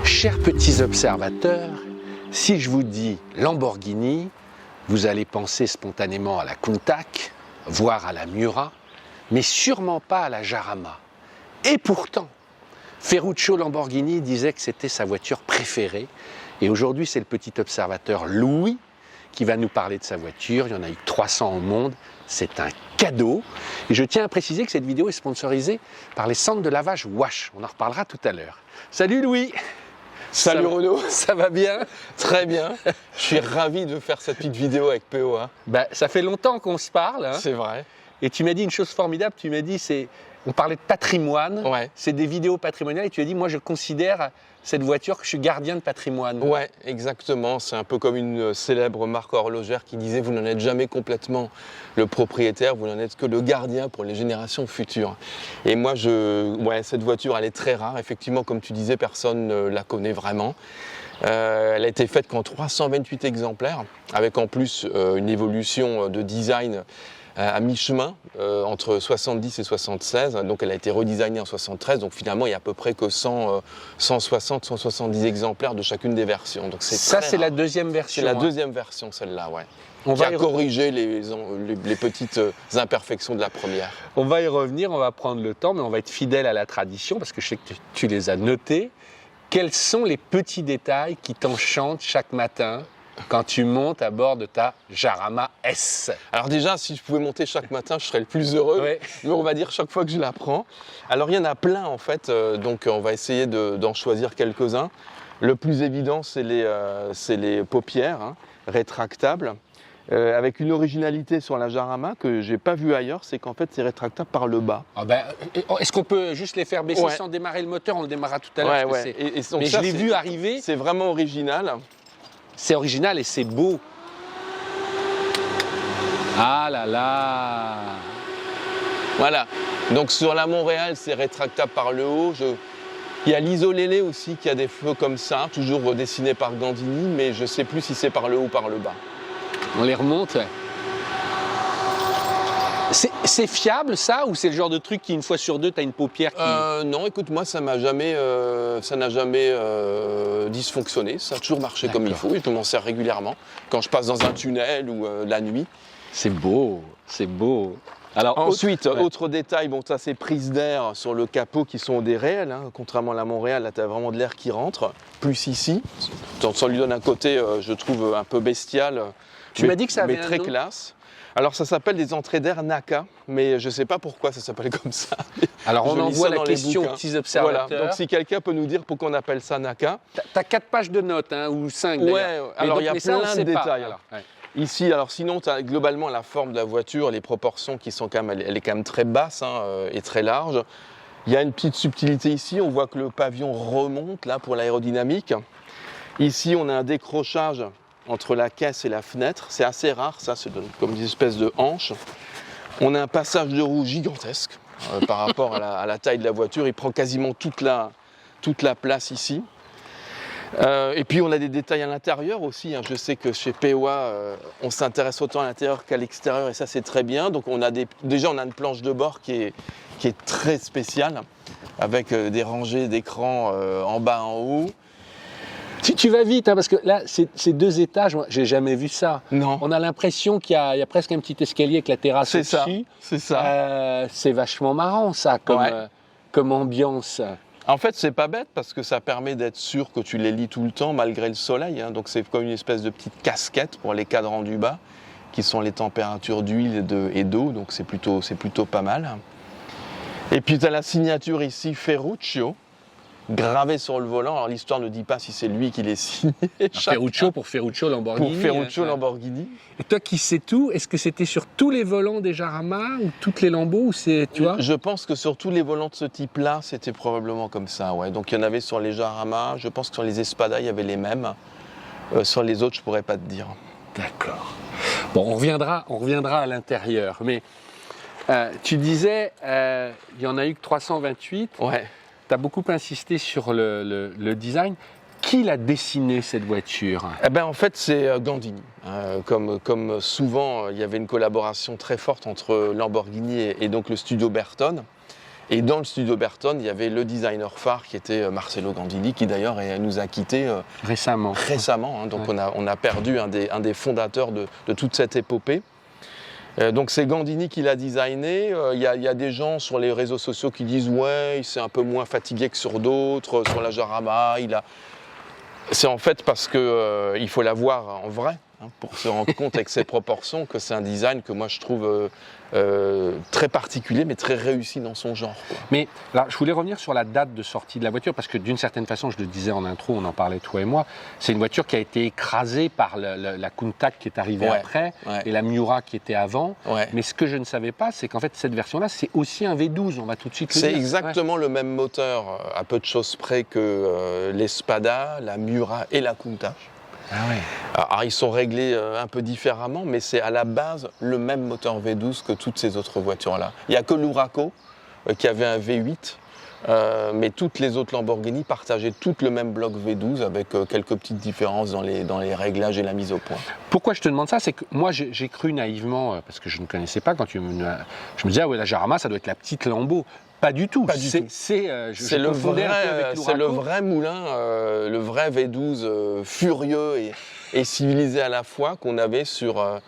Chers petits observateurs, si je vous dis Lamborghini, vous allez penser spontanément à la Countach, voire à la Miura, mais sûrement pas à la Jarama. Et pourtant, Ferruccio Lamborghini disait que c'était sa voiture préférée. Et aujourd'hui, c'est le petit observateur Louis qui va nous parler de sa voiture. Il y en a eu 300 au monde. C'est un cadeau. Et je tiens à préciser que cette vidéo est sponsorisée par les centres de lavage Wash. On en reparlera tout à l'heure. Salut Louis! Salut Renaud. Ça va bien? Très bien. Je suis ravi de faire cette petite vidéo avec PO. Ça fait longtemps qu'on se parle. Hein. C'est vrai. Et tu m'as dit une chose formidable. Tu m'as dit, on parlait de patrimoine. Ouais. C'est des vidéos patrimoniales. Et tu as dit, moi, je considère cette voiture que je suis gardien de patrimoine. Ouais, exactement. C'est un peu comme une célèbre marque horlogère qui disait, vous n'en êtes jamais complètement le propriétaire, vous n'en êtes que le gardien pour les générations futures. Et moi, cette voiture, elle est très rare. Effectivement, comme tu disais, personne ne la connaît vraiment. Elle a été faite qu'en 328 exemplaires, avec en plus une évolution de design à mi-chemin, entre 70 et 76, donc elle a été redesignée en 73, donc finalement il y a à peu près que 160, 170 exemplaires de chacune des versions. Donc c'est la deuxième version. C'est la deuxième version, celle-là, ouais. Qui a corrigé les petites imperfections de la première. On va y revenir, on va prendre le temps, mais on va être fidèle à la tradition, parce que je sais que tu les as notés. Quels sont les petits détails qui t'enchantent chaque matin quand tu montes à bord de ta Jarama S? Alors déjà, si je pouvais monter chaque matin, je serais le plus heureux. Ouais. Mais on va dire chaque fois que je la prends. Alors il y en a plein en fait, donc on va essayer d'en choisir quelques-uns. Le plus évident, c'est les paupières rétractables. Avec une originalité sur la Jarama que j'ai pas vue ailleurs, c'est qu'en fait c'est rétractable par le bas. Est-ce qu'on peut juste les faire baisser sans démarrer le moteur? On le démarrera tout à l'heure. Ouais. Mais je l'ai vu arriver. C'est vraiment original. C'est original et c'est beau. Ah là là! Voilà. Donc sur la Montréal, c'est rétractable par le haut. Il y a l'Isolélé aussi qui a des feux comme ça, toujours dessiné par Gandini, mais je ne sais plus si c'est par le haut ou par le bas. On les remonte. C'est fiable ça, ou c'est le genre de truc qui une fois sur deux t'as une paupière qui... Non, écoute, moi ça n'a jamais dysfonctionné, ça a toujours marché comme il faut, et je m'en sers régulièrement quand je passe dans un tunnel ou la nuit. C'est beau, c'est beau. Alors ensuite, autre détail, ça c'est prises d'air sur le capot qui sont des réels, contrairement à la Montréal, là tu as vraiment de l'air qui rentre, plus ici, ça lui donne un côté, je trouve, un peu bestial, tu m'as dit que ça avait mais très classe. Alors ça s'appelle des entrées d'air Naka, mais je ne sais pas pourquoi ça s'appelle comme ça. Alors on envoie la question aux petits observateurs. Voilà. Donc si quelqu'un peut nous dire pourquoi on appelle ça Naka. Tu as 4 pages de notes, ou 5 Ouais, d'ailleurs. alors il y a plein de détails. Ici, alors sinon, tu as globalement la forme de la voiture, les proportions qui sont quand même, elle est quand même très basse et très large. Il y a une petite subtilité ici, on voit que le pavillon remonte là pour l'aérodynamique. Ici, on a un décrochage entre la caisse et la fenêtre, c'est assez rare, ça c'est comme des espèces de hanches. On a un passage de roue gigantesque par rapport à la taille de la voiture, il prend quasiment toute la place ici. Et puis on a des détails à l'intérieur aussi, je sais que chez POA on s'intéresse autant à l'intérieur qu'à l'extérieur et ça c'est très bien. Donc on a déjà on a une planche de bord qui est très spéciale avec des rangées d'écrans en bas en haut. Tu vas vite, parce que là, c'est 2 étages, moi, j'ai jamais vu ça. Non. On a l'impression qu'il y a presque un petit escalier avec la terrasse au-dessus. C'est ça. C'est vachement marrant, ça, comme ambiance. En fait, c'est pas bête parce que ça permet d'être sûr que tu les lis tout le temps malgré le soleil. Donc c'est comme une espèce de petite casquette pour les cadrans du bas, qui sont les températures d'huile et d'eau, donc c'est plutôt pas mal. Et puis tu as la signature ici, Ferruccio, gravé sur le volant. Alors l'histoire ne dit pas si c'est lui qui les signe. Ferruccio pour Ferruccio Lamborghini. Pour Ferruccio Lamborghini. Et toi qui sais tout, est-ce que c'était sur tous les volants des Jarama ou toutes les Lambeaux, ou c'est, tu vois? Je pense que sur tous les volants de ce type-là, c'était probablement comme ça, ouais. Donc il y en avait sur les Jarama, je pense que sur les Espada, il y avait les mêmes. Sur les autres, je pourrais pas te dire. D'accord. Bon, on reviendra à l'intérieur, mais tu disais, il y en a eu que 328. Ouais. Tu as beaucoup insisté sur le design. Qui l'a dessiné, cette voiture? En fait, c'est Gandini. Comme souvent, il y avait une collaboration très forte entre Lamborghini et donc le studio Bertone. Et dans le studio Bertone, il y avait le designer phare qui était Marcello Gandini, qui d'ailleurs nous a quittés récemment. Hein, donc on a perdu un des fondateurs de toute cette épopée. Donc c'est Gandini qui l'a designé. Il y a des gens sur les réseaux sociaux qui disent ouais, il s'est un peu moins fatigué que sur d'autres, sur la Jarama. C'est en fait parce que il faut la voir en vrai, hein, pour se rendre compte avec ses proportions que c'est un design que moi je trouve très particulier mais très réussi dans son genre, quoi. Mais là, je voulais revenir sur la date de sortie de la voiture parce que d'une certaine façon, je le disais en intro, on en parlait toi et moi, c'est une voiture qui a été écrasée par la Countach qui est arrivée après et la Miura qui était avant. Ouais. Mais ce que je ne savais pas, c'est qu'en fait cette version-là, c'est aussi un V12, on va tout de suite le dire. C'est exactement le même moteur, à peu de choses près que l'Espada, la Miura et la Countach. Ah ouais. Alors, ils sont réglés un peu différemment, mais c'est à la base le même moteur V12 que toutes ces autres voitures-là. Il n'y a que l'Huraco qui avait un V8, mais toutes les autres Lamborghini partageaient toutes le même bloc V12 avec quelques petites différences dans les réglages et la mise au point. Pourquoi je te demande ça, c'est que moi j'ai cru naïvement, parce que je ne connaissais pas, je me disais, ah ouais, la Jarama, ça doit être la petite Lambo. Pas du tout. C'est le vrai moulin, le vrai V12 furieux et civilisé à la fois qu'on avait sur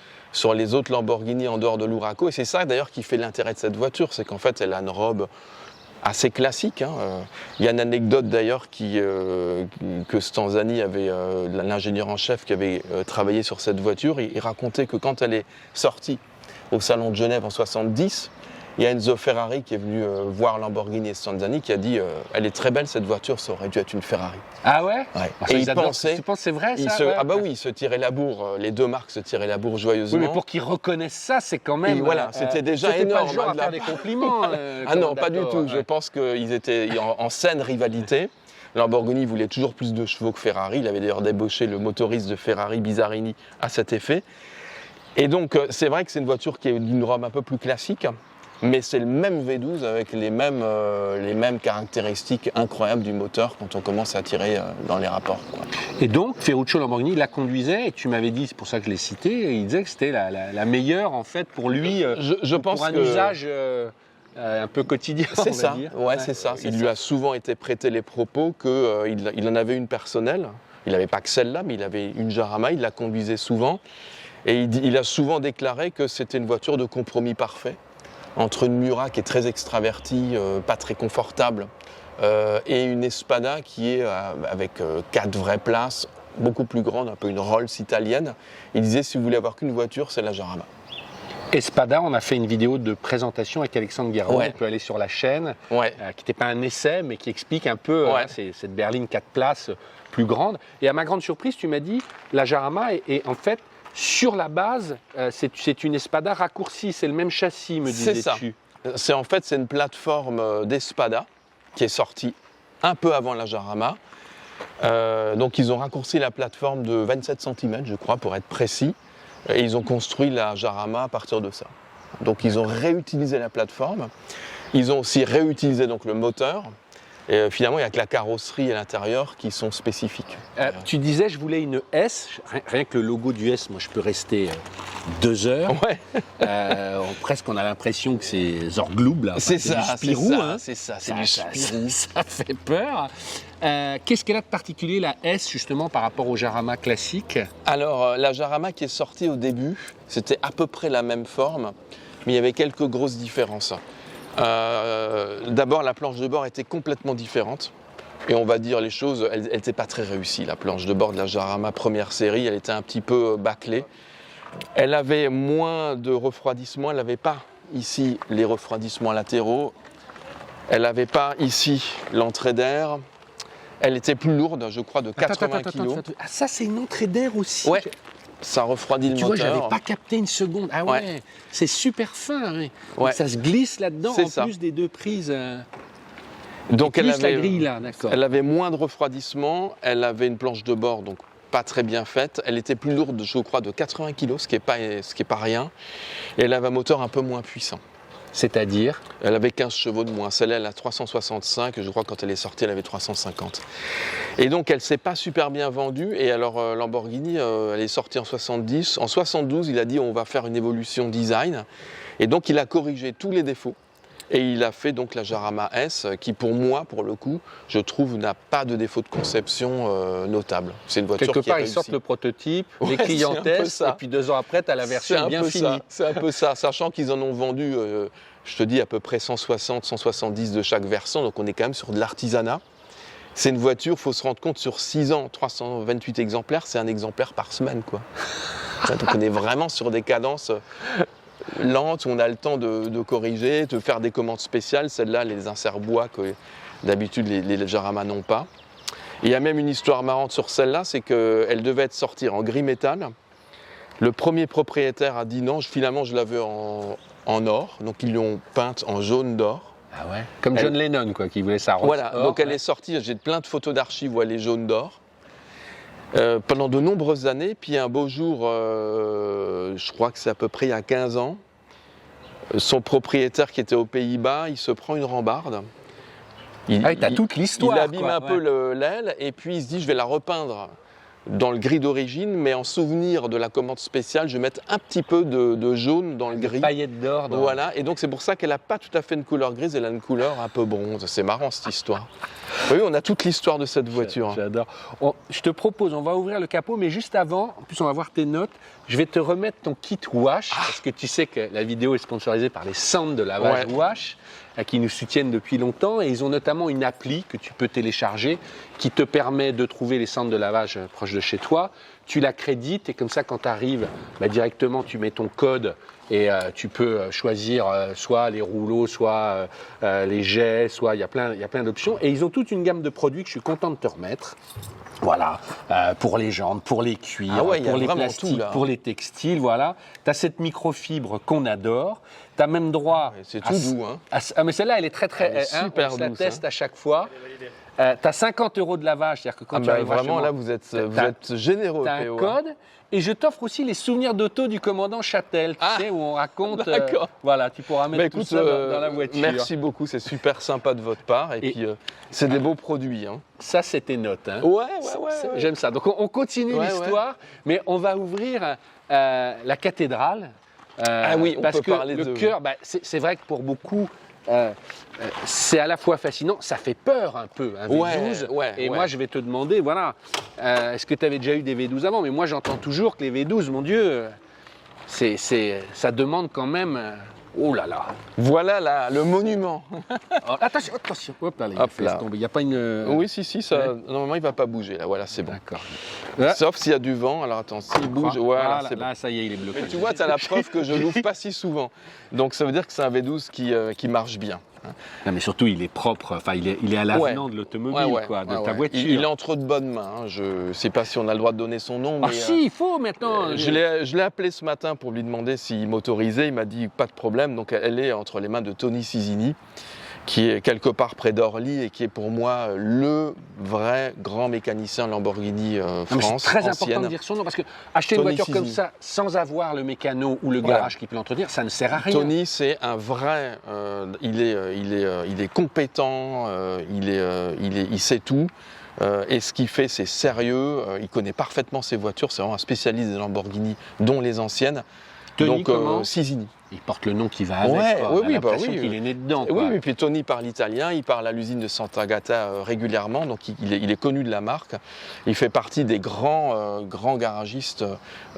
les autres Lamborghini en dehors de l'Huraco. Et c'est ça d'ailleurs qui fait l'intérêt de cette voiture, c'est qu'en fait elle a une robe assez classique, hein. Il y a une anecdote d'ailleurs que Stanzani avait, l'ingénieur en chef qui avait travaillé sur cette voiture, il racontait que quand elle est sortie au Salon de Genève en 70, il y a Enzo Ferrari qui est venu voir Lamborghini et Stanzani qui a dit elle est très belle cette voiture, ça aurait dû être une Ferrari. Ah ouais, Et il pensait. Tu penses que c'est vrai ça? Ah bah oui, ils se tiraient la bourre, les deux marques se tiraient la bourre joyeusement. Oui, mais pour qu'ils reconnaissent ça, c'est quand même. Et voilà, c'était déjà énorme. Pas le genre à faire des compliments. Ah non, pas du tout. Je pense qu'ils étaient en saine rivalité. Lamborghini voulait toujours plus de chevaux que Ferrari. Il avait d'ailleurs débauché le motoriste de Ferrari, Bizzarini, à cet effet. Et donc, c'est vrai que c'est une voiture qui est d'une robe un peu plus classique. Mais c'est le même V12 avec les mêmes caractéristiques incroyables du moteur quand on commence à tirer dans les rapports, quoi. Et donc, Ferruccio Lamborghini la conduisait, et tu m'avais dit, c'est pour ça que je l'ai cité, il disait que c'était la meilleure en fait pour lui, je pense pour un usage un peu quotidien. C'est ça, ouais, c'est ça. Il lui a souvent été prêté les propos qu'il en avait une personnelle. Il n'avait pas que celle-là, mais il avait une Jarama, il la conduisait souvent. Et il a souvent déclaré que c'était une voiture de compromis parfait entre une Miura qui est très extravertie, pas très confortable, et une Espada qui est avec 4 vraies places, beaucoup plus grande, un peu une Rolls italienne. Il disait, si vous voulez avoir qu'une voiture, c'est la Jarama. Espada, on a fait une vidéo de présentation avec Alexandre Guerrero, on peut aller sur la chaîne, qui n'était pas un essai, mais qui explique un peu cette berline 4 places plus grande. Et à ma grande surprise, tu m'as dit, la Jarama est en fait, sur la base, c'est une Espada raccourcie, c'est le même châssis, me disais-tu. C'est ça. C'est une plateforme d'Espada qui est sortie un peu avant la Jarama. Donc ils ont raccourci la plateforme de 27 cm, je crois, pour être précis. Et ils ont construit la Jarama à partir de ça. Donc ils ont réutilisé la plateforme. Ils ont aussi réutilisé donc, le moteur. Et finalement, il n'y a que la carrosserie à l'intérieur qui sont spécifiques. Tu disais, je voulais une S. Rien que le logo du S, moi, je peux rester 2 heures. Ouais. Presque, on a l'impression que c'est Zorgloob, là. C'est ça, du Spirou, c'est du Spirou. Ça fait peur. Qu'est-ce qu'elle a de particulier, la S, justement, par rapport au Jarama classique? Alors, la Jarama qui est sortie au début, c'était à peu près la même forme, mais il y avait quelques grosses différences. D'abord, la planche de bord était complètement différente. Et on va dire les choses, elle n'était pas très réussie. La planche de bord de la Jarama première série, elle était un petit peu bâclée. Elle avait moins de refroidissement, elle n'avait pas ici les refroidissements latéraux. Elle n'avait pas ici l'entrée d'air. Elle était plus lourde, je crois, de 80 kg. Ah, ça, c'est une entrée d'air aussi. Ouais. Ça refroidit le moteur. Tu vois, j'avais pas capté une seconde. Ah ouais, c'est super fin. Hein. Ouais. Ça se glisse là-dedans plus des 2 prises. Donc elle avait, la grille là, d'accord. Elle avait moins de refroidissement, elle avait une planche de bord donc pas très bien faite. Elle était plus lourde, je crois, de 80 kg, ce qui est pas rien. Et elle avait un moteur un peu moins puissant. C'est-à-dire? Elle avait 15 chevaux de moins. Celle-là, elle a 365. Je crois que quand elle est sortie, elle avait 350. Et donc, elle ne s'est pas super bien vendue. Et alors, Lamborghini, elle est sortie en 70. En 72, il a dit on va faire une évolution design. Et donc, il a corrigé tous les défauts. Et il a fait donc la Jarama S, qui pour moi, pour le coup, je trouve n'a pas de défaut de conception notable. C'est une voiture Quelque qui est part, ils réussie. sortent le prototype, Ouais, les clients c'est un peu testent, ça. et puis 2 ans après, tu as la version bien finie. C'est un peu ça, sachant qu'ils en ont vendu, je te dis, à peu près 160, 170 de chaque versant, donc on est quand même sur de l'artisanat. C'est une voiture, il faut se rendre compte, sur 6 ans, 328 exemplaires, c'est un exemplaire par semaine, quoi. Donc on est vraiment sur des cadences lentes, où on a le temps de corriger, de faire des commandes spéciales. Celles-là, les inserts bois que d'habitude les Jarama n'ont pas. Et il y a même une histoire marrante sur celle-là, c'est qu'elle devait sortir en gris métal. Le premier propriétaire a dit non, finalement je la veux en or, donc ils l'ont peinte en jaune d'or. Ah ouais. Comme John Lennon, quoi, qui voulait ça rose. Voilà, donc elle est sortie, j'ai plein de photos d'archives où elle est jaune d'or. Pendant de nombreuses années, puis un beau jour, je crois que c'est à peu près il y a 15 ans, son propriétaire qui était aux Pays-Bas, il se prend une rambarde. T'as toute l'histoire. Il abîme un peu l'aile et puis il se dit je vais la repeindre dans le gris d'origine, mais en souvenir de la commande spéciale, je vais mettre un petit peu de jaune dans le gris. Paillettes d'or. Voilà, et donc c'est pour ça qu'elle n'a pas tout à fait une couleur grise, elle a une couleur un peu bronze. C'est marrant cette histoire. Oui, on a toute l'histoire de cette voiture. J'adore. Je te propose, on va ouvrir le capot, mais juste avant, en plus on va voir tes notes, je vais te remettre ton kit wash, parce que tu sais que la vidéo est sponsorisée par les centres de lavage wash, qui nous soutiennent depuis longtemps, et ils ont notamment une appli que tu peux télécharger, qui te permet de trouver les centres de lavage proches de chez toi. Tu l'accrédites, et comme ça quand tu arrives, directement tu mets ton code, et tu peux choisir soit les rouleaux, soit les jets, soit il y a plein d'options. Et ils ont toute une gamme de produits que je suis content de te remettre. Voilà, pour les jantes, pour les cuirs, pour les plastiques, pour les textiles, voilà. Tu as cette microfibre qu'on adore. Tu as même droit... C'est tout doux, hein. Mais celle-là, elle est très, Elle est super on la douce, teste à chaque fois. Tu as 50 € de lavage, c'est-à-dire que quand tu arrives vraiment, là, vous êtes généreux. Tu as un code, et je t'offre aussi les souvenirs d'auto du commandant Châtel, tu sais, où on raconte... voilà, tu pourras mettre tout ça dans la voiture. Merci beaucoup, c'est super sympa de votre part, et puis c'est des beaux produits. Hein. Ça, c'est tes notes. Hein. Ouais. J'aime ça. Donc, on continue l'histoire, mais on va ouvrir la cathédrale. On parce peut que parler le cœur, c'est vrai que pour beaucoup... c'est à la fois fascinant, ça fait peur un peu, un V12. Moi, je vais te demander, voilà, est-ce que tu avais déjà eu des V12 avant? Mais moi, j'entends toujours que les V12, mon Dieu, ça demande quand même... oh là là. Voilà le monument. Attention. Hop là, il n'y a pas une... Oui, ça, normalement, il ne va pas bouger. Là, voilà, c'est bon. D'accord. Sauf s'il y a du vent. Alors attends, s'il bouge, voilà, c'est bon. Là, ça y est, il est bloqué. Mais tu vois, tu as la preuve que je ne l'ouvre pas si souvent. Donc ça veut dire que c'est un V12 qui marche bien. Non, mais surtout, il est propre, enfin, il est à l'avenant de l'automobile, de ta voiture. Il est entre de bonnes mains. Je ne sais pas si on a le droit de donner son nom. Ah si, il faut maintenant. Je l'ai appelé ce matin pour lui demander s'il m'autorisait. Il m'a dit pas de problème. Donc elle est entre les mains de Tony Sisini, qui est quelque part près d'Orly et qui est pour moi le vrai grand mécanicien Lamborghini France. C'est très important de dire son nom parce que acheter une voiture comme ça sans avoir le mécano ou le garage qui peut l'entretenir, ça ne sert à rien. Tony, c'est un vrai. Il est compétent. Il sait tout. Et ce qu'il fait, c'est sérieux. Il connaît parfaitement ses voitures. C'est vraiment un spécialiste des Lamborghini, dont les anciennes. Tony, donc Sisini. Il porte le nom qui va avec. Il est né dedans. Oui, et puis Tony parle italien, il parle à l'usine de Sant'Agata régulièrement, donc il est connu de la marque. Il fait partie des grands garagistes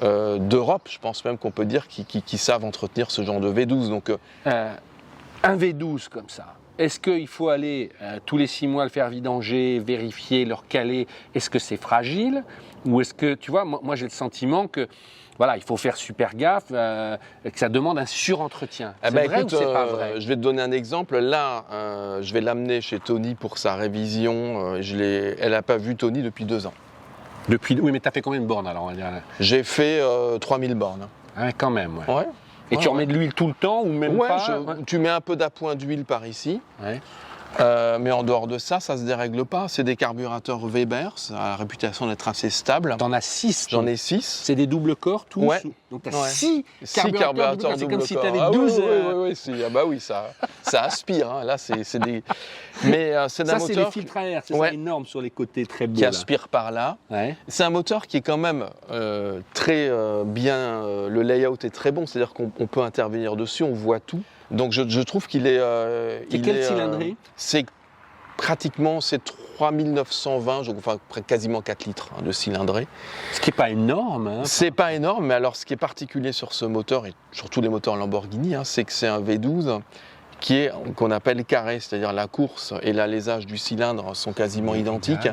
d'Europe, je pense même qu'on peut dire, qui savent entretenir ce genre de V12. Donc, un V12 comme ça, est-ce qu'il faut aller tous les 6 mois le faire vidanger, vérifier, le recaler? Est-ce que c'est fragile? Ou est-ce que, tu vois, moi j'ai le sentiment que voilà, il faut faire super gaffe, que ça demande un surentretien. C'est vrai ou c'est pas vrai? Je vais te donner un exemple. Là, je vais l'amener chez Tony pour sa révision. Elle n'a pas vu Tony depuis 2 ans. Oui, mais tu as fait combien de bornes alors? J'ai fait 3000 bornes. Ah, quand même, ouais. Et tu remets de l'huile tout le temps ou même pas? Tu mets un peu d'appoint d'huile par ici. Ouais. Mais en dehors de ça ne se dérègle pas. C'est des carburateurs Weber, ça a la réputation d'être assez stable. T'en as 6? J'en ai 6. C'est des doubles corps tous? Ouais. Donc tu as 6 carburateurs double corps. C'est comme si corps. tu avais 12. Oui, ça aspire. Hein. Là, c'est des... Mais c'est un moteur... Ça, c'est les filtres à air, c'est ça énorme sur les côtés, très beau. Qui aspire par là. Ouais. C'est un moteur qui est quand même très bien... le layout est très bon, c'est-à-dire qu'on peut intervenir dessus, on voit tout. Donc je trouve qu'il est... C'est quelle cylindrée? C'est pratiquement 3920, enfin quasiment 4 litres de cylindrée. Ce qui n'est pas énorme. Hein. C'est pas énorme, mais alors ce qui est particulier sur ce moteur, et sur tous les moteurs Lamborghini, c'est que c'est un V12 qu'on appelle carré, c'est-à-dire la course et l'alésage du cylindre sont quasiment identiques. Ah,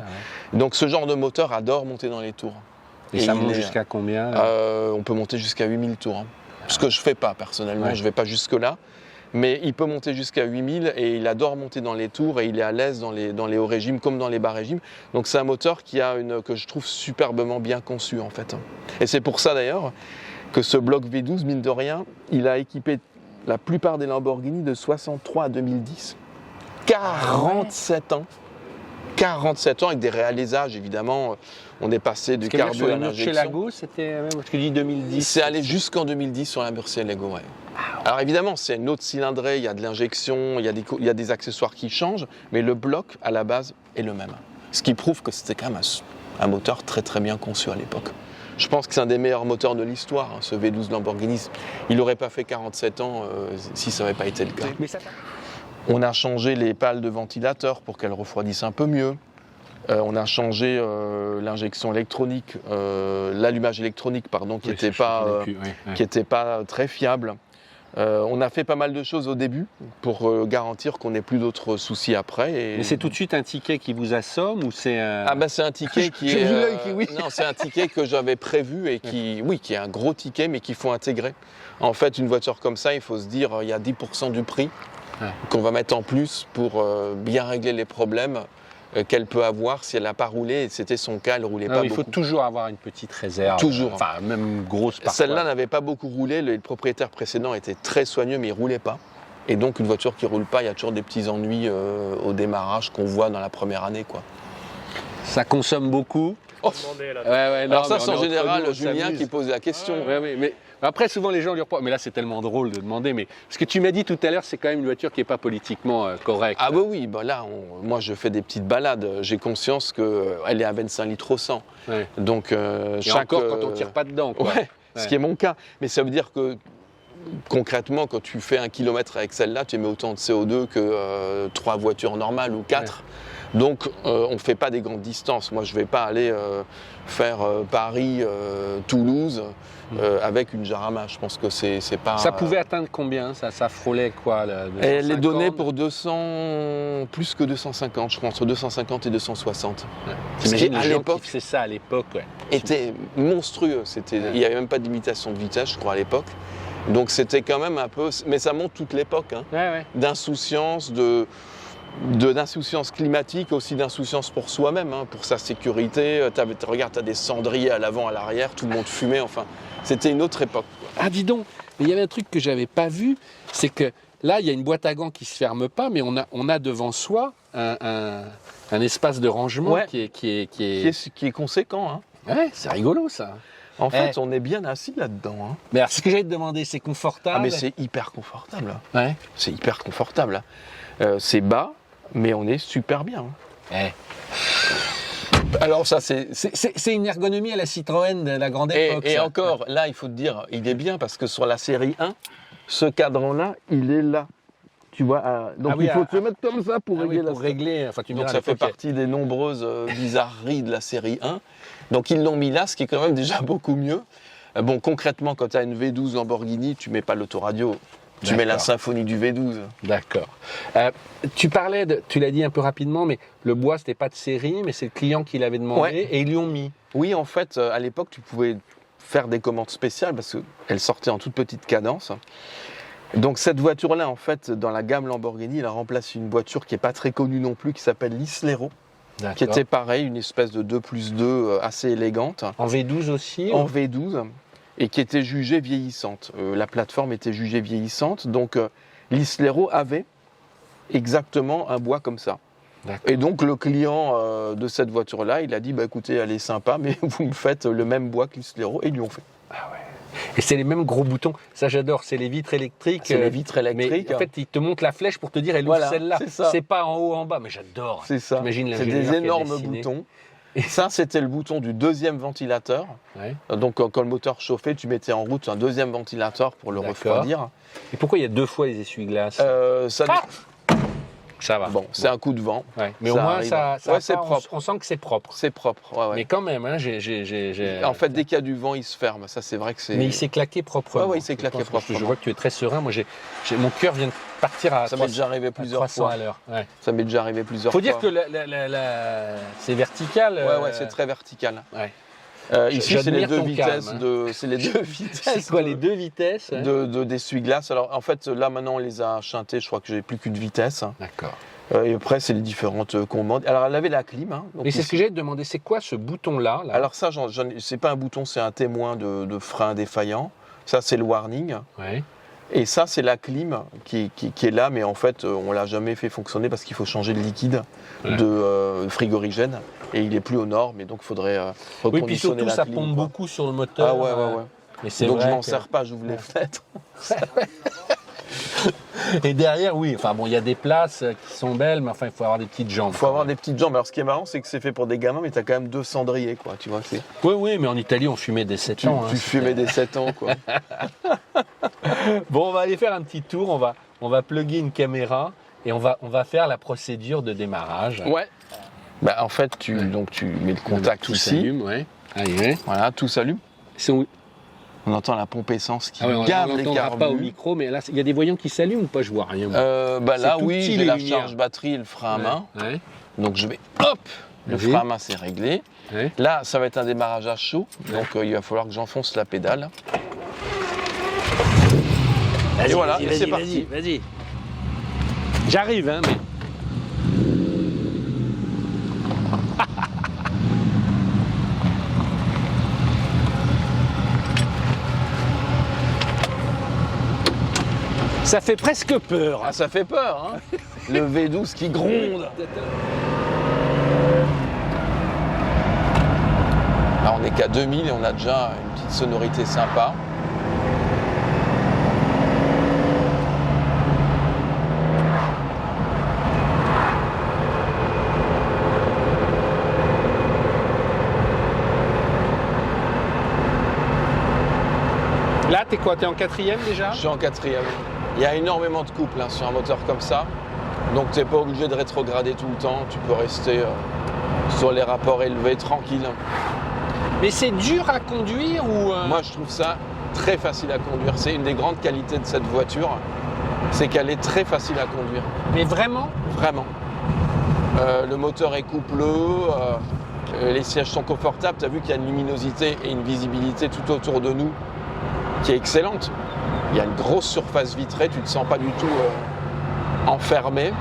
ouais. Donc ce genre de moteur adore monter dans les tours. Et ça monte jusqu'à combien On peut monter jusqu'à 8000 tours. Ce que je ne fais pas personnellement, je ne vais pas jusque-là. Mais il peut monter jusqu'à 8000 et il adore monter dans les tours et il est à l'aise dans les hauts régimes comme dans les bas régimes. Donc c'est un moteur que je trouve superbement bien conçu en fait. Et c'est pour ça d'ailleurs que ce bloc V12, mine de rien, il a équipé la plupart des Lamborghini de 63 à 2010. 47 ans. 47 ans avec des réalisages évidemment. On est passé du carburant à l'injection. Chez Lago, c'était ce que dit 2010. C'est allé jusqu'en 2010 sur la Murcielago, ouais. Alors évidemment, c'est une autre cylindrée, il y a de l'injection, il y a des accessoires qui changent, mais le bloc à la base est le même. Ce qui prouve que c'était quand même un moteur très très bien conçu à l'époque. Je pense que c'est un des meilleurs moteurs de l'histoire, ce V12 Lamborghini. Il n'aurait pas fait 47 ans si ça n'avait pas été le cas. On a changé les pales de ventilateur pour qu'elles refroidissent un peu mieux. On a changé l'injection électronique, l'allumage électronique, pardon, qui n'était pas très fiable. On a fait pas mal de choses au début pour garantir qu'on n'ait plus d'autres soucis après. Mais c'est tout de suite un ticket qui vous assomme ou c'est un... Ah ben c'est un ticket qui est... Non, c'est un ticket que j'avais prévu et qui est un gros ticket mais qu'il faut intégrer. En fait, une voiture comme ça, il faut se dire il y a 10% du prix qu'on va mettre en plus pour bien régler les problèmes qu'elle peut avoir si elle n'a pas roulé, et c'était son cas, elle ne roulait pas beaucoup. Il faut toujours avoir une petite réserve. Toujours. Enfin, même grosse parfois. Celle-là n'avait pas beaucoup roulé, le propriétaire précédent était très soigneux, mais il ne roulait pas. Et donc, une voiture qui ne roule pas, il y a toujours des petits ennuis au démarrage qu'on voit dans la première année, quoi. Ça consomme beaucoup. Oh. Alors ça, c'est en général Julien qui pose la question. Mais après, souvent, les gens lui reprochent. Mais là, c'est tellement drôle de demander. Mais ce que tu m'as dit tout à l'heure, c'est quand même une voiture qui n'est pas politiquement correcte. Ah bah oui, là, moi, je fais des petites balades. J'ai conscience qu'elle est à 25 litres au 100. Ouais. Donc, et encore quand on ne tire pas dedans, quoi. Ouais, ce qui est mon cas. Mais ça veut dire que, concrètement, quand tu fais 1 kilomètre avec celle-là, tu émets autant de CO2 que 3 voitures normales ou 4. Ouais. Donc, on ne fait pas des grandes distances. Moi, je ne vais pas aller faire Paris, Toulouse avec une Jarama. Je pense que c'est pas... Ça pouvait atteindre combien? Ça frôlait quoi? Elle est donnée pour 200, plus que 250, je crois, entre 250 et 260. Ouais. T'imagines à l'époque, c'est ça à l'époque, était monstrueux. Il n'y avait même pas d'imitation de vitesse, je crois, à l'époque. Donc, c'était quand même un peu... Mais ça montre toute l'époque, d'insouciance, d'insouciance climatique, aussi d'insouciance pour soi-même, pour sa sécurité. Regarde, tu as des cendriers à l'avant, à l'arrière, tout le monde fumait, enfin, c'était une autre époque. Ah, dis donc, mais il y avait un truc que j'avais pas vu, c'est que là, il y a une boîte à gants qui se ferme pas, mais on a devant soi un espace de rangement qui est conséquent. Ouais, c'est rigolo ça. En fait, on est bien assis là-dedans. Mais alors, ce que j'allais te demander, c'est confortable? Ah, mais c'est hyper confortable. Ouais. C'est hyper confortable. C'est bas, mais on est super bien. Alors ça, c'est une ergonomie à la Citroën de la grande époque. Et encore, là, il faut te dire, il est bien parce que sur la série 1, ce cadran-là, il est là. Tu vois, donc il faut se mettre comme ça pour régler. Donc ça fait partie des nombreuses bizarreries de la série 1. Donc ils l'ont mis là, ce qui est quand même déjà beaucoup mieux. Bon, concrètement, quand tu as une V12 Lamborghini, tu mets pas l'autoradio. Tu mets la symphonie du V12. D'accord. Tu parlais, tu l'as dit un peu rapidement, mais le bois, c'était pas de série, mais c'est le client qui l'avait demandé et ils lui ont mis. Oui, en fait, à l'époque, tu pouvais faire des commandes spéciales parce qu'elle sortait en toute petite cadence. Donc cette voiture-là, en fait, dans la gamme Lamborghini, elle a remplacé une voiture qui n'est pas très connue non plus, qui s'appelle l'Islero, qui était pareil, une espèce de 2+2 assez élégante. En V12 aussi? En V12. Et qui était jugée vieillissante. La plateforme était jugée vieillissante, donc l'Islero avait exactement un bois comme ça. Et donc le client de cette voiture-là, il a dit, écoutez, elle est sympa, mais vous me faites le même bois que l'Islero, et ils lui ont fait. Ah ouais. Et c'est les mêmes gros boutons, ça j'adore, c'est les vitres électriques. C'est les vitres électriques. Mais en fait, ils te montrent la flèche pour te dire, elle ouvre celle-là. C'est pas en haut, en bas, mais j'adore. C'est ça. Imagine c'est des énormes boutons. Ça, c'était le bouton du deuxième ventilateur. Ouais. Donc, quand le moteur chauffait, tu mettais en route un deuxième ventilateur pour le refroidir. Et pourquoi il y a 2 fois les essuie-glaces? Ça va. Bon, c'est un coup de vent. Ouais. Mais Ça au moins, arrive. ça Ouais, c'est part, propre. on sent que c'est propre. C'est propre. Ouais, ouais. Mais quand même, hein, En fait, dès qu'il y a du vent, il se ferme. Ça, c'est vrai que c'est. Mais il s'est claqué proprement. Ouais, ouais, il s'est claqué Parce que proprement. Je vois que tu es très serein. Moi, mon cœur vient de partir à Ça m'est déjà arrivé plusieurs 300 fois. à l'heure. Ouais. Ça m'est déjà arrivé plusieurs Faut fois. dire que c'est vertical. Ouais, c'est très vertical. Ouais. Ici, c'est les deux vitesses calme, de. C'est les deux vitesses. C'est quoi les 2 vitesses d'essuie-glace. Alors, en fait, là, maintenant, on les a chantés. Je crois que j'ai plus qu'une vitesse. D'accord. Et après, c'est les différentes commandes. Alors, elle avait la clim. Hein, donc Et c'est ce que j'allais te demander. C'est quoi ce bouton-là là Alors, ça, c'est pas un bouton, c'est un témoin de frein défaillant. Ça, c'est le warning. Ouais. Et ça, c'est la clim qui est là, mais en fait, on l'a jamais fait fonctionner parce qu'il faut changer le liquide de frigorigène et il est plus aux normes, et donc il faudrait reconditionner Oui, puis surtout, la ça clim, pompe quoi. beaucoup sur le moteur. Ah ouais. Mais c'est Donc je vrai m'en que- sers pas, j'ouvre les fenêtres. Et derrière, oui. Enfin bon, il y a des places qui sont belles, mais enfin, il faut avoir des petites jambes. Il faut avoir des petites jambes. Alors ce qui est marrant, c'est que c'est fait pour des gamins, mais tu as quand même 2 cendriers, quoi. Tu vois, Oui, mais en Italie, on fumait des 7 ans. tu fumais des 7 ans, quoi. Bon, on va aller faire un petit tour. On va plugger une caméra et on va faire la procédure de démarrage. Ouais. Bah, en fait, tu mets le contact Tout ici. s'allume, ouais. Allez, Voilà, tout s'allume. ouais. On entend la pompe essence qui Ah ouais, on gave les n'entendra carbures. pas au micro, mais là, il y a des voyants qui s'allument ou pas? Je vois rien. moi. Bah là, C'est tout oui, petit, j'ai les la lumières. charge batterie et le frein à main. Ouais. Donc je vais, hop, le Vas-y. frein à main c'est réglé. Ouais. Là, ça va être un démarrage à chaud, donc il va falloir que j'enfonce la pédale. Vas-y, Et voilà, vas-y, et c'est vas-y, parti. vas-y. J'arrive, hein, mais. Ça fait presque peur. Ah, ça fait peur, hein. Le V12 qui gronde. Là, on est qu'à 2000 et on a déjà une petite sonorité sympa. Là, t'es quoi? T'es en 4e déjà? Je suis en 4e. Il y a énormément de couple hein, sur un moteur comme ça. Donc tu n'es pas obligé de rétrograder tout le temps. Tu peux rester sur les rapports élevés, tranquille. Mais c'est dur à conduire ou. Moi, je trouve ça très facile à conduire. C'est une des grandes qualités de cette voiture. C'est qu'elle est très facile à conduire. Mais vraiment? Vraiment. Le moteur est coupleux. Les sièges sont confortables. Tu as vu qu'il y a une luminosité et une visibilité tout autour de nous qui est excellente. Il y a une grosse surface vitrée, tu ne te sens pas du tout enfermé.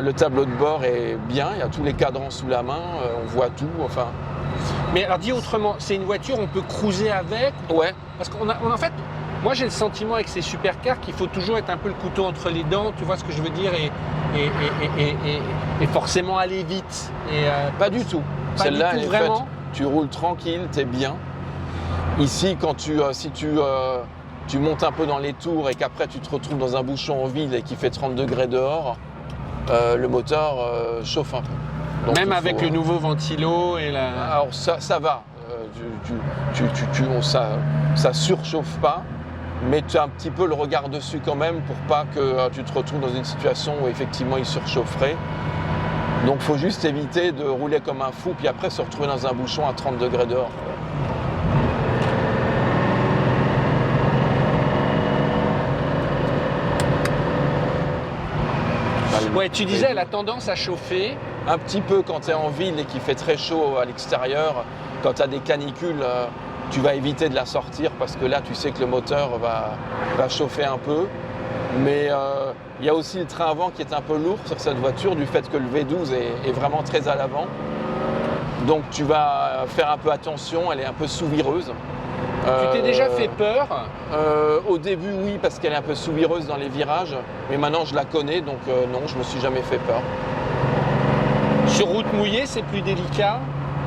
Le tableau de bord est bien, il y a tous les cadrans sous la main, on voit tout. Enfin, Mais alors, dis autrement, c'est une voiture, on peut cruiser avec? ouais, Parce en fait, moi j'ai le sentiment avec ces supercars qu'il faut toujours être un peu le couteau entre les dents, tu vois ce que je veux dire, et forcément aller vite. Et, pas du tout. Pas Celle-là, du elle tout, est faite, vraiment. tu roules tranquille, tu es bien. Ici, quand si tu montes un peu dans les tours et qu'après tu te retrouves dans un bouchon en ville et qu'il fait 30 degrés dehors, le moteur chauffe un peu. Donc, même il faut, avec le nouveau ventilo et la. Alors ça va, ça surchauffe pas, mais tu as un petit peu le regard dessus quand même pour pas que tu te retrouves dans une situation où effectivement il surchaufferait. Donc il faut juste éviter de rouler comme un fou puis après se retrouver dans un bouchon à 30 degrés dehors. Ouais, tu disais, elle a tendance à chauffer. Un petit peu quand tu es en ville et qu'il fait très chaud à l'extérieur, quand tu as des canicules, tu vas éviter de la sortir parce que là tu sais que le moteur va chauffer un peu. Mais il y a aussi le train avant qui est un peu lourd sur cette voiture du fait que le V12 est vraiment très à l'avant. Donc tu vas faire un peu attention, elle est un peu sous-vireuse. Tu t'es déjà fait peur? Au début oui, parce qu'elle est un peu sous-vireuse dans les virages, mais maintenant je la connais, donc non, je me suis jamais fait peur. Sur route mouillée, c'est plus délicat?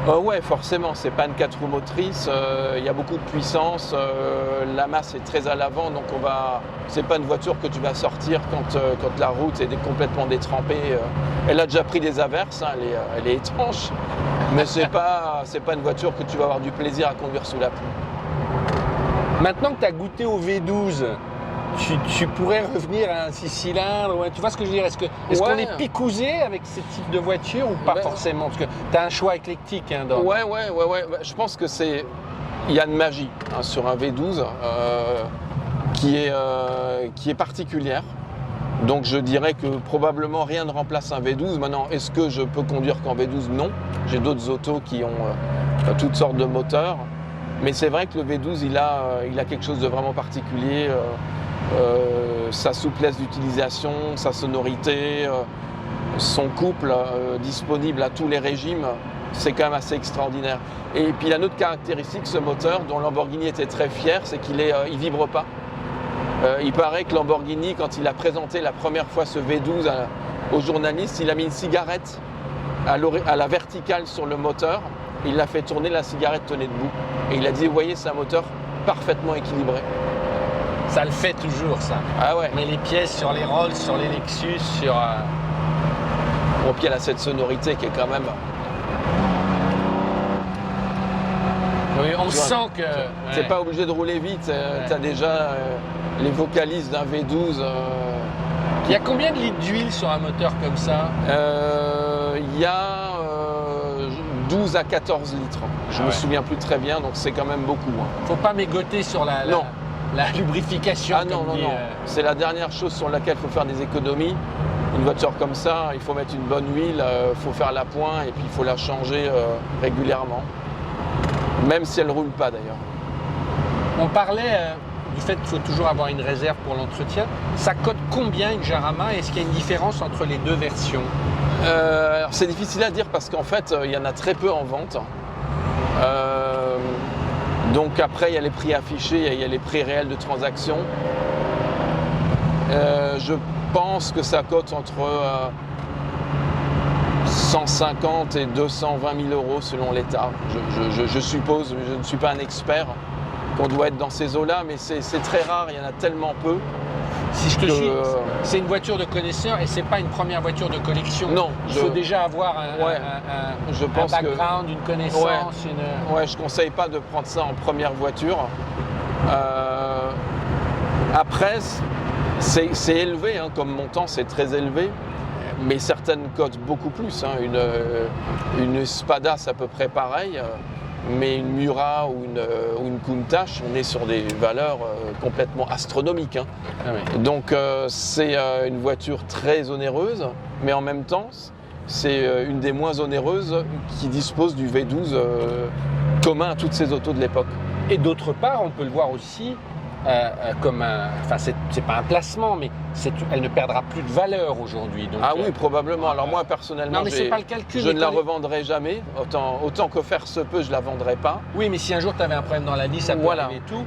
Ouais, forcément, c'est pas une 4 roues motrices, il y a beaucoup de puissance, la masse est très à l'avant, donc c'est pas une voiture que tu vas sortir quand la route est complètement détrempée. Elle a déjà pris des averses, hein, elle est étanche, mais c'est pas une voiture que tu vas avoir du plaisir à conduire sous la pluie. Maintenant que tu as goûté au V12, tu pourrais revenir à un 6 cylindres, tu vois ce que je veux dire? Est-ce qu'on est picousé avec ce type de voiture ou pas forcément? Parce que tu as un choix éclectique. Hein, Ouais. Je pense que il y a une magie hein, sur un V12 qui est particulière. Donc je dirais que probablement rien ne remplace un V12. Maintenant, est-ce que je peux conduire qu'en V12? Non. J'ai d'autres autos qui ont toutes sortes de moteurs. Mais c'est vrai que le V12, il a quelque chose de vraiment particulier. Sa souplesse d'utilisation, sa sonorité, son couple disponible à tous les régimes, c'est quand même assez extraordinaire. Et puis il y a une autre caractéristique, ce moteur, dont Lamborghini était très fier, c'est qu'il vibre pas. Il paraît que Lamborghini, quand il a présenté la première fois ce V12 aux journalistes, il a mis une cigarette à la verticale sur le moteur, il l'a fait tourner, la cigarette tenait debout. Et il a dit, vous voyez, c'est un moteur parfaitement équilibré. Ça le fait toujours, ça. Ah ouais. Mais les pièces sur les Rolls, sur les Lexus, sur... Bon, puis elle a cette sonorité qui est quand même... Oui, on sent que... T'es pas obligé de rouler vite, t'as déjà les vocalises d'un V12. Il y a combien de litres d'huile sur un moteur comme ça? Il y a 12 à 14 litres. Je me souviens plus très bien, donc c'est quand même beaucoup. Hein. Faut pas mégoter sur la lubrification. Ah non. C'est la dernière chose sur laquelle il faut faire des économies. Une voiture comme ça, il faut mettre une bonne huile, il faut faire l'appoint et puis il faut la changer régulièrement. Même si elle ne roule pas d'ailleurs. On parlait du fait qu'il faut toujours avoir une réserve pour l'entretien. Ça coûte combien une Jarama? Est-ce qu'il y a une différence entre les deux versions? Alors c'est difficile à dire parce qu'en fait, il y en a très peu en vente. Donc après, il y a les prix affichés, il y a les prix réels de transaction. Je pense que ça coûte entre 150 et 220 000 euros selon l'État. Je suppose, je ne suis pas un expert, qu'on doit être dans ces eaux-là, mais c'est très rare, il y en a tellement peu. Si je te suis, c'est une voiture de connaisseur et c'est pas une première voiture de collection. Non. Il faut déjà avoir un background, une connaissance. Ouais, je conseille pas de prendre ça en première voiture. Après, c'est élevé, hein, comme montant, c'est très élevé. Mais certaines cotent beaucoup plus. Hein. Une Spada, c'est à peu près pareil. Mais une Mura ou une Countach, on est sur des valeurs complètement astronomiques. Hein. Ah oui. Donc c'est une voiture très onéreuse, mais en même temps, c'est une des moins onéreuses qui dispose du V12 commun à toutes ces autos de l'époque. Et d'autre part, on peut le voir aussi comme un... Enfin, c'est pas un placement, mais elle ne perdra plus de valeur aujourd'hui. Ah oui, probablement. Alors moi, personnellement, c'est pas le calcul, je ne la revendrai jamais. Autant que faire se peut, je la vendrai pas. Oui, mais si un jour tu avais un problème dans la vie, ça peut arriver tout.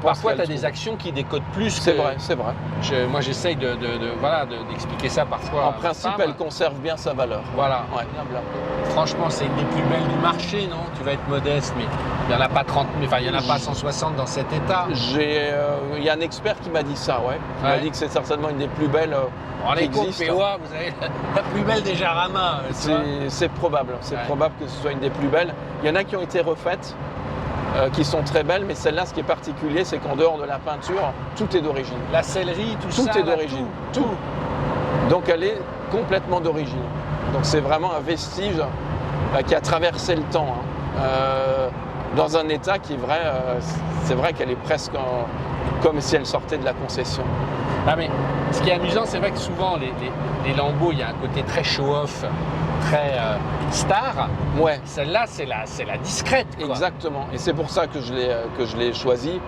Parfois, tu as des actions qui décotent plus. C'est vrai. Moi, j'essaye d'expliquer ça parfois. En principe, elle conserve bien sa valeur. Voilà. Ouais. Franchement, c'est une des plus belles du marché, non? Tu vas être modeste, mais il n'y en a pas 30 000, il n'y en a pas 160 dans cet état. Il y a un expert qui m'a dit ça, Il m'a dit que c'est certainement une des plus belles qui existent. POA, vous avez la plus belle des Jarama. C'est probable. C'est probable que ce soit une des plus belles. Il y en a qui ont été refaites, qui sont très belles, mais celle-là, ce qui est particulier, c'est qu'en dehors de la peinture, tout est d'origine. La sellerie, tout ça. Tout est d'origine. Tout. Donc elle est complètement d'origine. Donc c'est vraiment un vestige qui a traversé le temps. Dans un état qui est vrai, c'est vrai qu'elle est presque comme si elle sortait de la concession. Ah mais ce qui est amusant, c'est vrai que souvent les Lambeaux, il y a un côté très show-off, très star. Ouais. Celle-là, c'est la discrète. Quoi. Exactement. Et c'est pour ça que je l'ai choisi.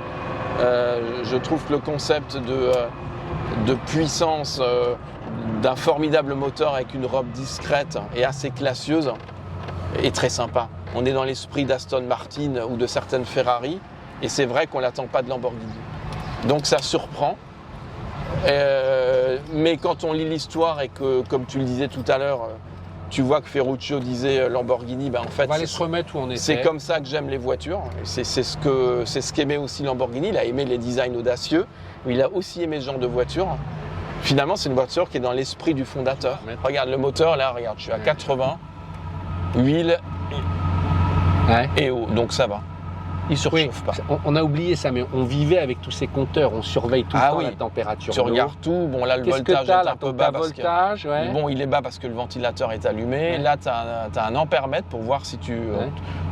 Je trouve que le concept de puissance, d'un formidable moteur avec une robe discrète et assez classieuse est très sympa. On est dans l'esprit d'Aston Martin ou de certaines Ferrari, et c'est vrai qu'on ne l'attend pas de Lamborghini. Donc ça surprend, mais quand on lit l'histoire et que, comme tu le disais tout à l'heure, tu vois que Ferruccio disait Lamborghini, en fait, On va aller se remettre où on était. c'est comme ça que j'aime les voitures. C'est ce qu'aimait aussi Lamborghini. Il a aimé les designs audacieux, mais il a aussi aimé ce genre de voiture. Finalement, c'est une voiture qui est dans l'esprit du fondateur. Regarde le moteur, là, regarde, je suis à 80, huile et eau, donc ça va. Il ne surchauffe pas. On a oublié ça, mais on vivait avec tous ces compteurs, on surveille tout le temps la température. Tu regardes tout, bon là le voltage est un peu bas parce que, bon, il est bas parce que le ventilateur est allumé. Là, tu as un ampèremètre pour voir si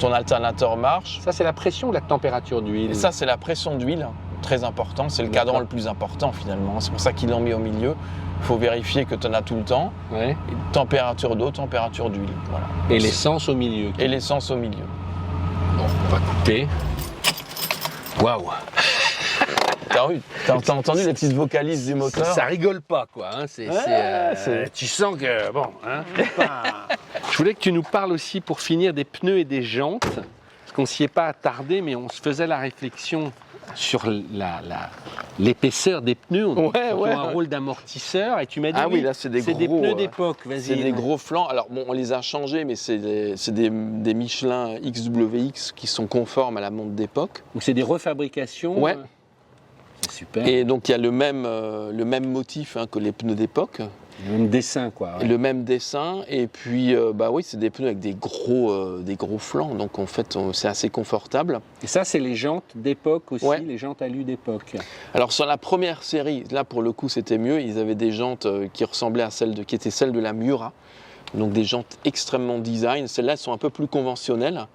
ton alternateur marche. Ça, c'est la pression ou la température d'huile? Et ça, c'est la pression d'huile, très important. C'est le cadran le plus important finalement. C'est pour ça qu'ils l'ont mis au milieu. Il faut vérifier que tu en as tout le temps. Et température d'eau, température d'huile. Voilà. Et l'essence au milieu. Et l'essence au milieu. Bon, on va couper. Waouh! T'as entendu les petites vocalises du moteur? Ça rigole pas, quoi. Hein. Tu sens que, bon, hein, Je voulais que tu nous parles aussi, pour finir, des pneus et des jantes. Parce qu'on s'y est pas attardé, mais on se faisait la réflexion sur l'épaisseur des pneus. Ont un rôle d'amortisseur. Et tu m'as dit, oui, là, c'est des pneus d'époque. C'est des gros flancs. Alors, bon, on les a changés, mais c'est des Michelin XWX qui sont conformes à la montre d'époque. Donc, c'est des refabrications. Ouais. C'est super. Et donc, il y a le même motif que les pneus d'époque. Le même dessin, quoi. Ouais. Le même dessin. Et puis, oui, c'est des pneus avec des gros flancs. Donc, en fait, c'est assez confortable. Et ça, c'est les jantes d'époque aussi, les jantes alu d'époque. Alors, sur la première série, là, pour le coup, c'était mieux. Ils avaient des jantes qui ressemblaient à qui étaient celles de la Miura. Donc, des jantes extrêmement design. Celles-là, elles sont un peu plus conventionnelles.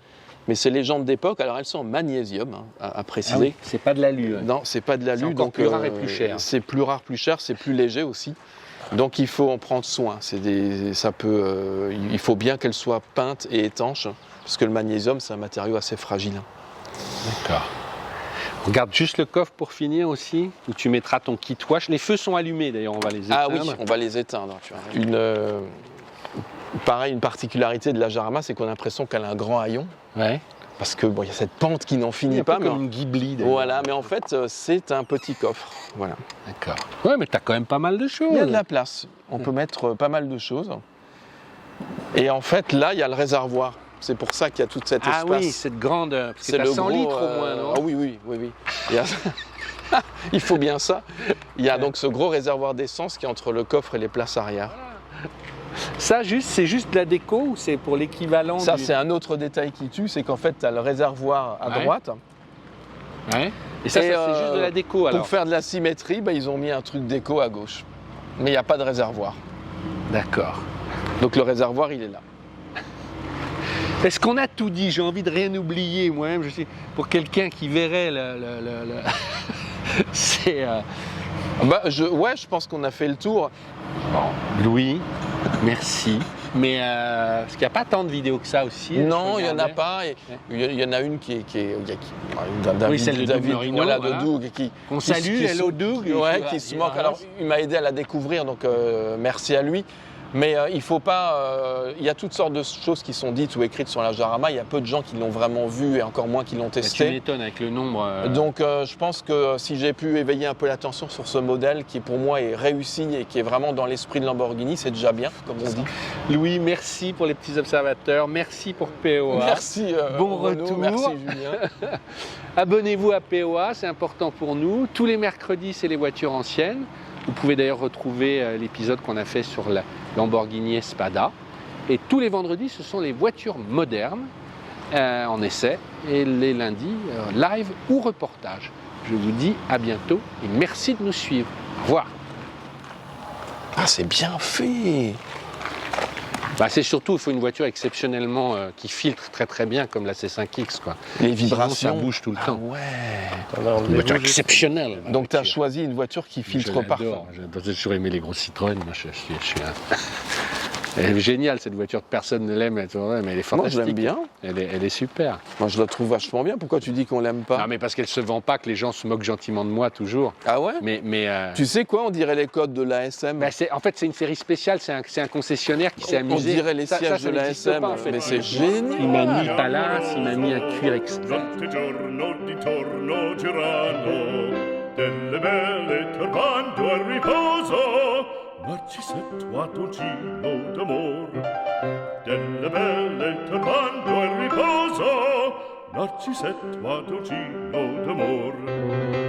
Mais c'est les jantes d'époque. Alors, elles sont en magnésium, à préciser. Ah oui, c'est pas de l'alu. Non, c'est pas de l'alu. Donc, plus rare et plus cher. C'est plus rare, plus cher. C'est plus léger aussi. Donc il faut en prendre soin. Il faut bien qu'elle soit peinte et étanche, parce que le magnésium, c'est un matériau assez fragile. D'accord. On regarde juste le coffre pour finir aussi, où tu mettras ton kit wash. Les feux sont allumés d'ailleurs, on va les éteindre. Ah oui, on va les éteindre. Tu vois. Une particularité de la Jarama, c'est qu'on a l'impression qu'elle a un grand haillon. Ouais. Parce que il y a cette pente qui n'en finit pas. Comme une Ghibli. Voilà, mais en fait, c'est un petit coffre. Voilà. D'accord. Ouais, mais tu as quand même pas mal de choses. Il y a de la place. On peut mettre pas mal de choses. Et en fait, là, il y a le réservoir. C'est pour ça qu'il y a toute cette espace. Ah oui, cette grande. Parce que c'est 100 litres au moins, non? Ah oui. Il faut bien ça. Il y a donc ce gros réservoir d'essence qui est entre le coffre et les places arrière. Ça, c'est juste de la déco ou c'est pour l'équivalent? Ça, c'est un autre détail qui tue, c'est qu'en fait, tu as le réservoir à droite. Ouais. Et ça, c'est juste de la déco alors? Pour faire de la symétrie, ils ont mis un truc déco à gauche. Mais il n'y a pas de réservoir. D'accord. Donc le réservoir, il est là. Est-ce qu'on a tout dit? J'ai envie de rien oublier moi-même. Pour quelqu'un qui verrait c'est... je pense qu'on a fait le tour. Bon, Louis, merci. Mais parce qu'il n'y a pas tant de vidéos que ça aussi. Non, il n'y en a pas. Il y en a une qui est celle de Doug Marino, de Doug. On salue, hello Doug. Qui se moque. Alors, il m'a aidé à la découvrir, donc merci à lui. Mais il faut pas. Il y a toutes sortes de choses qui sont dites ou écrites sur la Jarama. Il y a peu de gens qui l'ont vraiment vu et encore moins qui l'ont testé. Tu m'étonnes avec le nombre. Donc je pense que si j'ai pu éveiller un peu l'attention sur ce modèle qui pour moi est réussi et qui est vraiment dans l'esprit de Lamborghini, c'est déjà bien, comme on dit. Louis, merci pour les petits observateurs. Merci pour POA. Merci. Bon Renaud, retour. Merci Julien. Abonnez-vous à POA, c'est important pour nous. Tous les mercredis, c'est les voitures anciennes. Vous pouvez d'ailleurs retrouver l'épisode qu'on a fait sur la Lamborghini Espada. Et tous les vendredis, ce sont les voitures modernes en essai. Et les lundis, live ou reportage. Je vous dis à bientôt et merci de nous suivre. Au revoir. Ah, c'est bien fait. C'est surtout, il faut une voiture exceptionnellement qui filtre très très bien, comme la C5X, quoi. Les vibrations. Sinon, ça bouge tout le temps. Ouais. Une voiture exceptionnelle. Donc tu as choisi une voiture qui filtre parfaitement. J'ai toujours aimé les gros Citroën. Moi, je suis un... Elle est géniale cette voiture, personne ne l'aime, mais elle est fantastique. Moi je l'aime bien. Elle est super. Moi je la trouve vachement bien. Pourquoi tu dis qu'on l'aime pas? Non mais parce qu'elle se vend pas, que les gens se moquent gentiment de moi toujours. Ah ouais? Mais tu sais quoi, on dirait les codes de l'ASM. En fait c'est une série spéciale, c'est un concessionnaire qui s'est amusé. On dirait les sièges de l'ASM, en fait. Mais c'est génial. Il m'a mis Palace, il m'a mis un cuir exprès. Ma ci settuato gino d'amor Narcisetto Adolcino d'amor.